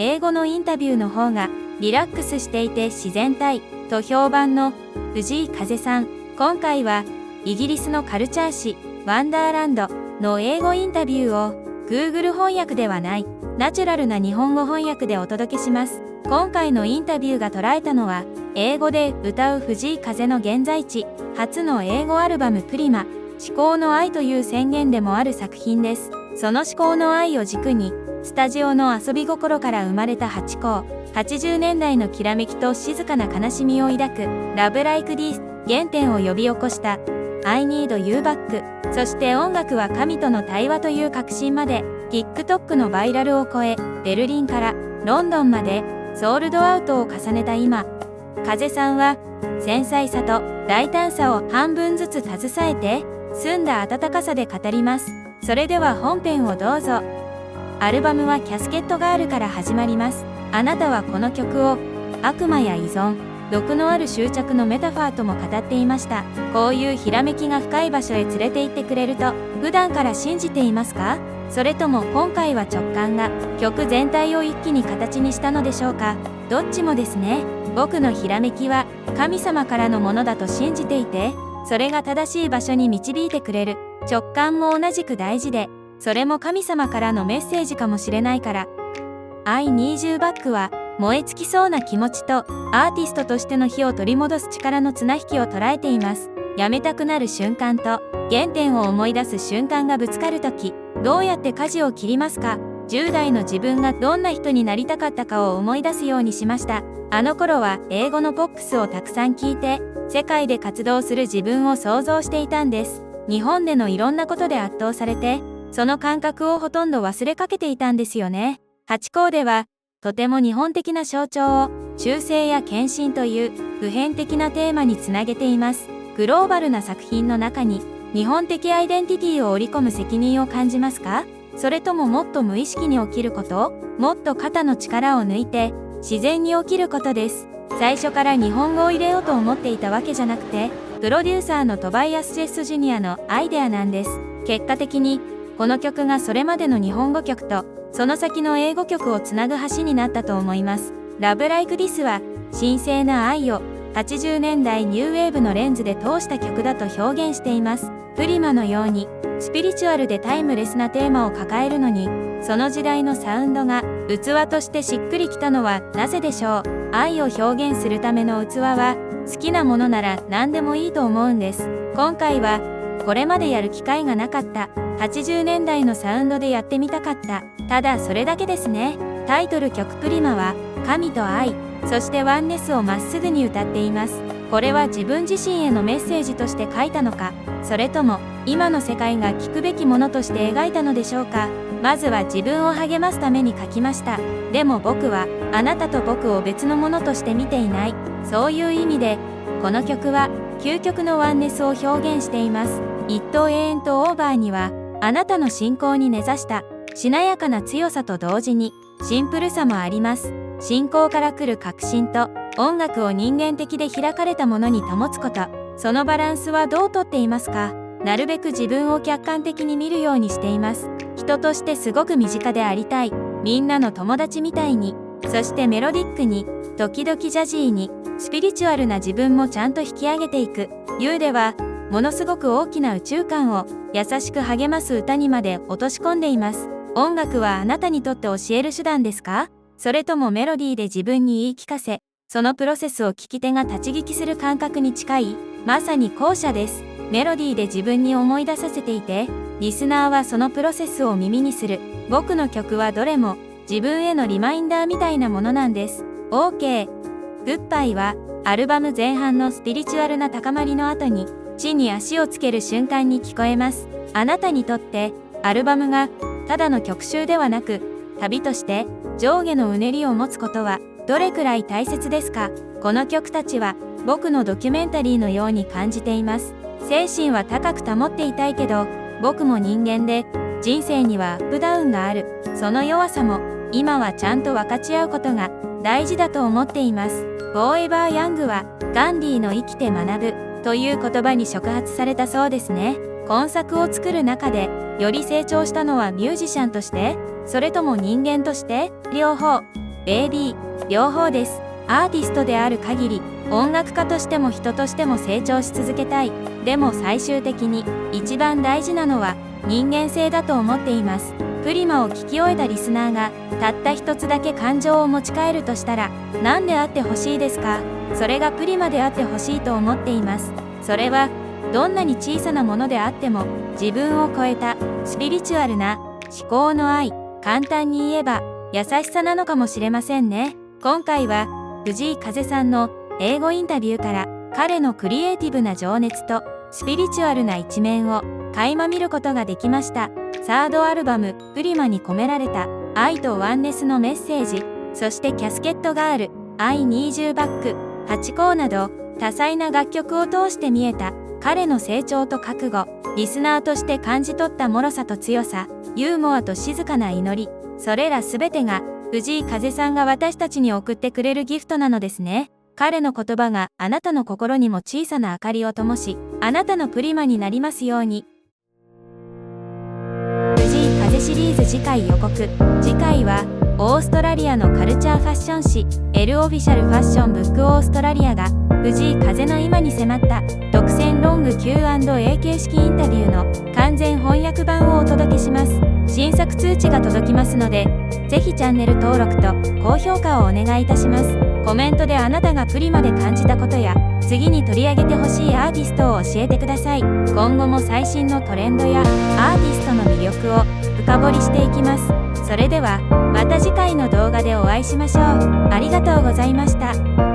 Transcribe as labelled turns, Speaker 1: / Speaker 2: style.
Speaker 1: 英語のインタビューの方がリラックスしていて自然体と評判の藤井風さん。今回はイギリスのカルチャー誌ワンダーランドの英語インタビューを Google 翻訳ではないナチュラルな日本語翻訳でお届けします。今回のインタビューが捉えたのは英語で歌う藤井風の現在地、初の英語アルバムプリマ、至高の愛という宣言でもある作品です。その至高の愛を軸にスタジオの遊び心から生まれた8校、80年代のきらめきと静かな悲しみを抱く Love Like This、 原点を呼び起こした I Need You Back、 そして音楽は神との対話という確信まで TikTok のバイラルを超え、ベルリンからロンドンまでソールドアウトを重ねた今、風さんは繊細さと大胆さを半分ずつ携えて澄んだ温かさで語ります。それでは本編をどうぞ。アルバムはキャスケットガールから始まります。あなたはこの曲を悪魔や依存、毒のある執着のメタファーとも語っていました。こういうひらめきが深い場所へ連れて行ってくれると普段から信じていますか？それとも今回は直感が曲全体を一気に形にしたのでしょうか？どっちもですね。僕のひらめきは神様からのものだと信じていて、それが正しい場所に導いてくれる。直感も同じく大事で、それも神様からのメッセージかもしれないから。I Need You Back は燃え尽きそうな気持ちとアーティストとしての火を取り戻す力の綱引きを捉えています。やめたくなる瞬間と原点を思い出す瞬間がぶつかるとき、どうやって舵を切りますか？10代の自分がどんな人になりたかったかを思い出すようにしました。あの頃は英語のポップスをたくさん聞いて、世界で活動する自分を想像していたんです。日本でのいろんなことで圧倒されて、その感覚をほとんど忘れかけていたんですよね。8校では、とても日本的な象徴を、忠誠や献身という普遍的なテーマにつなげています。グローバルな作品の中に、日本的アイデンティティを織り込む責任を感じますか？それとももっと無意識に起きること？もっと肩の力を抜いて、自然に起きることです。最初から日本語を入れようと思っていたわけじゃなくて、プロデューサーのトバイアス・ジェス・ジュニアのアイデアなんです。結果的に、この曲がそれまでの日本語曲と、その先の英語曲をつなぐ橋になったと思います。Love Like This は、神聖な愛を80年代ニューウェーブのレンズで通した曲だと表現しています。プリマのように、スピリチュアルでタイムレスなテーマを抱えるのに、その時代のサウンドが器としてしっくりきたのはなぜでしょう？愛を表現するための器は、好きなものなら何でもいいと思うんです。今回は、これまでやる機会がなかった、80年代のサウンドでやってみたかった。ただそれだけですね。タイトル曲プリマは、神と愛、そしてワンネスをまっすぐに歌っています。これは自分自身へのメッセージとして書いたのか、それとも今の世界が聞くべきものとして描いたのでしょうか。まずは自分を励ますために書きました。でも僕はあなたと僕を別のものとして見ていない。そういう意味でこの曲は究極のワンネスを表現しています。一等永遠とオーバーにはあなたの信仰に根ざしたしなやかな強さと同時にシンプルさもあります。信仰から来る確信と音楽を人間的で開かれたものに保つこと、そのバランスはどうとっていますか？なるべく自分を客観的に見るようにしています。人としてすごく身近でありたい。みんなの友達みたいに、そしてメロディックに、時々ジャジーに、スピリチュアルな自分もちゃんと引き上げていく。Youでは、ものすごく大きな宇宙観を優しく励ます歌にまで落とし込んでいます。音楽はあなたにとって教える手段ですか？それともメロディーで自分に言い聞かせ、そのプロセスを聞き手が立ち聞きする感覚に近い？まさに後者です。メロディーで自分に思い出させていて、リスナーはそのプロセスを耳にする。僕の曲はどれも自分へのリマインダーみたいなものなんです。OK。グッバイはアルバム前半のスピリチュアルな高まりの後に地に足をつける瞬間に聞こえます。あなたにとってアルバムがただの曲集ではなく旅として上下のうねりを持つことはどれくらい大切ですか？この曲たちは僕のドキュメンタリーのように感じています。精神は高く保っていたいけど、僕も人間で、人生にはアップダウンがある。その弱さも、今はちゃんと分かち合うことが大事だと思っています。Forever Young は、ガンディの生きて学ぶという言葉に触発されたそうですね。今作を作る中で、より成長したのはミュージシャンとして、それとも人間として、両方。ベイビー、両方です。アーティストである限り、音楽家としても人としても成長し続けたい。でも最終的に一番大事なのは人間性だと思っています。プリマを聞き終えたリスナーがたった一つだけ感情を持ち帰るとしたら何であってほしいですか？それがプリマであってほしいと思っています。それはどんなに小さなものであっても自分を超えたスピリチュアルな思考の愛、簡単に言えば優しさなのかもしれませんね。今回は藤井風さんの英語インタビューから彼のクリエイティブな情熱とスピリチュアルな一面を垣間見ることができました。サードアルバムプリマに込められた愛とワンネスのメッセージ、そしてキャスケットガール、I Need You Back、ハチ公など多彩な楽曲を通して見えた彼の成長と覚悟、リスナーとして感じ取った脆さと強さ、ユーモアと静かな祈り、それらすべてが藤井風さんが私たちに送ってくれるギフトなのですね。彼の言葉があなたの心にも小さな明かりを灯し、あなたのプリマになりますように。藤井風シリーズ次回予告。次回はオーストラリアのカルチャーファッション誌 L オフィシャルファッションブックオーストラリアが藤井風の今に迫った独占ロング Q&A 形式インタビューの完全翻訳版をお届けします。新作通知が届きますので、ぜひチャンネル登録と高評価をお願いいたします。コメントであなたがプリマで感じたことや次に取り上げてほしいアーティストを教えてください。今後も最新のトレンドやアーティストの魅力を深掘りしていきます。それではまた次回の動画でお会いしましょう。ありがとうございました。